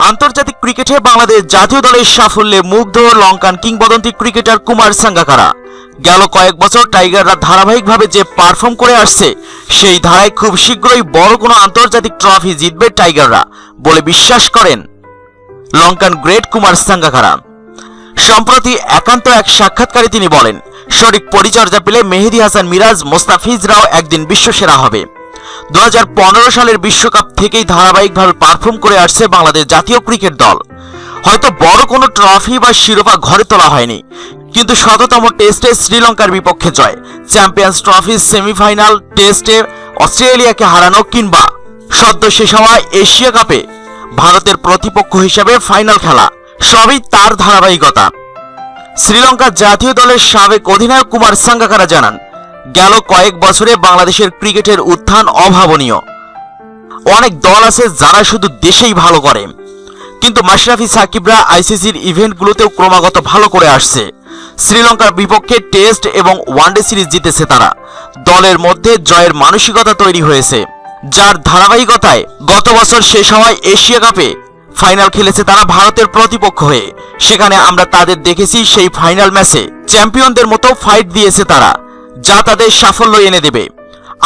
আন্তর্জাতিক ক্রিকেটে বাংলাদেশ জাতীয় দলের সাফল্যে মুগ্ধ লঙ্কান কিংবদন্তি ক্রিকেটার কুমার সাঙ্গাকারা। গেল কয়েক বছর টাইগাররা ধারাবাহিকভাবে যে পারফর্ম করে আসছে, সেই ধারায় খুব শীঘ্রই বড় কোনো আন্তর্জাতিক ট্রফি জিতবে টাইগাররা বলে বিশ্বাস করেন লঙ্কান গ্রেট কুমার সাঙ্গাকারা। সম্প্রতি একান্ত এক সাক্ষাৎকারে তিনি বলেন, সঠিক পরিচর্যা পেলে মেহেদী হাসান মিরাজ, মোস্তাফিজরাও একদিন বিশ্বসেরা হবে। 2015 সালের বিশ্বকাপ থেকেই ধারাবাহিকভাবে পারফর্ম করে আসছে বাংলাদেশ জাতীয় ক্রিকেট দল। হয়তো বড় কোনো ট্রফি বা শিরোপা ঘরে তোলা হয়নি, কিন্তু শততম টেস্টে শ্রীলঙ্কার বিপক্ষে জয়, চ্যাম্পিয়ন্স ট্রফির সেমিফাইনাল টেস্টে অস্ট্রেলিয়াকে হারানো, কিংবা সদ্য শেষ হওয়া এশিয়া কাপে ভারতের প্রতিপক্ষ হিসেবে ফাইনাল খেলা, সবই তার ধারাবাহিকতা। শ্রীলঙ্কার জাতীয় দলের সাবেক অধিনায়ক কুমার সাঙ্গাকারা জানান, গেল কয়েক বছরে বাংলাদেশের ক্রিকেটের উত্থান অভাবনীয়। অনেক দল আছে যারা শুধু দেশেই ভালো করে, কিন্তু মাশরাফি সাকিবরা আইসিসির ইভেন্টগুলোতেও ক্রমাগত ভালো করে আসছে। শ্রীলঙ্কার বিপক্ষে টেস্ট এবং ওয়ানডে সিরিজ জিতেছে তারা। দলের মধ্যে জয়ের মানসিকতা তৈরি হয়েছে, যার ধারাবাহিকতায় গত বছর শেষ হওয়ায় এশিয়া কাপে ফাইনাল খেলেছে তারা ভারতের প্রতিপক্ষ হয়ে। সেখানে আমরা তাদের দেখেছি সেই ফাইনাল ম্যাচে চ্যাম্পিয়নদের মতো ফাইট দিয়েছে তারা, যা তাদের সাফল্য এনে দেবে।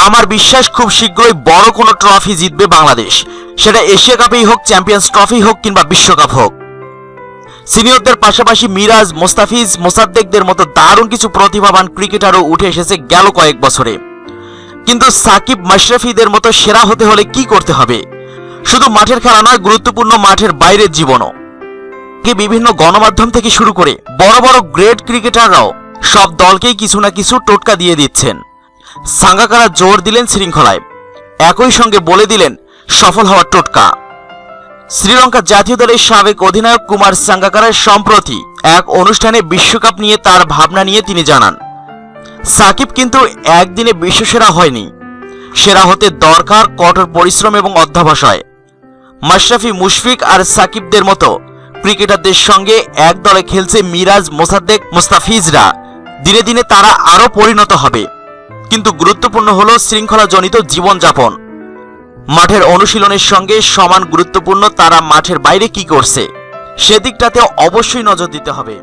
আমার বিশ্বাস খুব শীঘ্রই বড় কোনো ট্রফি জিতবে বাংলাদেশ, সেটা এশিয়া কাপেই হোক, চ্যাম্পিয়ন্স ট্রফি হোক কিংবা বিশ্বকাপ হোক। সিনিয়রদের পাশাপাশি মিরাজ, মোস্তাফিজ, মোসাদ্দেকদের মতো দারুণ কিছু প্রতিভাবান ক্রিকেটারও উঠে এসেছে গেল কয়েক বছরে। কিন্তু সাকিব, মাশরাফিদের মতো সেরা হতে হলে কি করতে হবে? শুধু মাঠের খেলা নয়, গুরুত্বপূর্ণ মাঠের বাইরের জীবনও। বিভিন্ন গণমাধ্যম থেকে শুরু করে বড় বড় গ্রেট ক্রিকেটাররাও সব দলকেই কিছু না কিছু টোটকা দিয়ে দিচ্ছেন। সাঙ্গাকারা জোর দিলেন শৃঙ্খলায়, একই সঙ্গে বলে দিলেন সফল হওয়ার টোটকা। শ্রীলঙ্কা জাতীয় দলের সাবেক অধিনায়ক কুমার সাঙ্গাকারা সম্প্রতি এক অনুষ্ঠানে বিশ্বকাপ নিয়ে তার ভাবনা নিয়ে তিনি জানান, সাকিব কিন্তু একদিনে বিশ্বসেরা হয়নি, সেরা হতে দরকার কঠোর পরিশ্রম এবং অধ্যবসায়। মাশরাফি, মুশফিক আর সাকিবদের মতো ক্রিকেটারদের সঙ্গে এক দলে খেলছে মিরাজ, মোসাদ্দেক, মোস্তাফিজরা। দিনে দিনে তারা আরও পরিণত হবে, কিন্তু গুরুত্বপূর্ণ হলো শৃঙ্খলাজনিত জীবনযাপন। মাঠের অনুশীলনের সঙ্গে সমান গুরুত্বপূর্ণ তারা মাঠের বাইরে কি করছে, সেদিকটাতে অবশ্যই নজর দিতে হবে।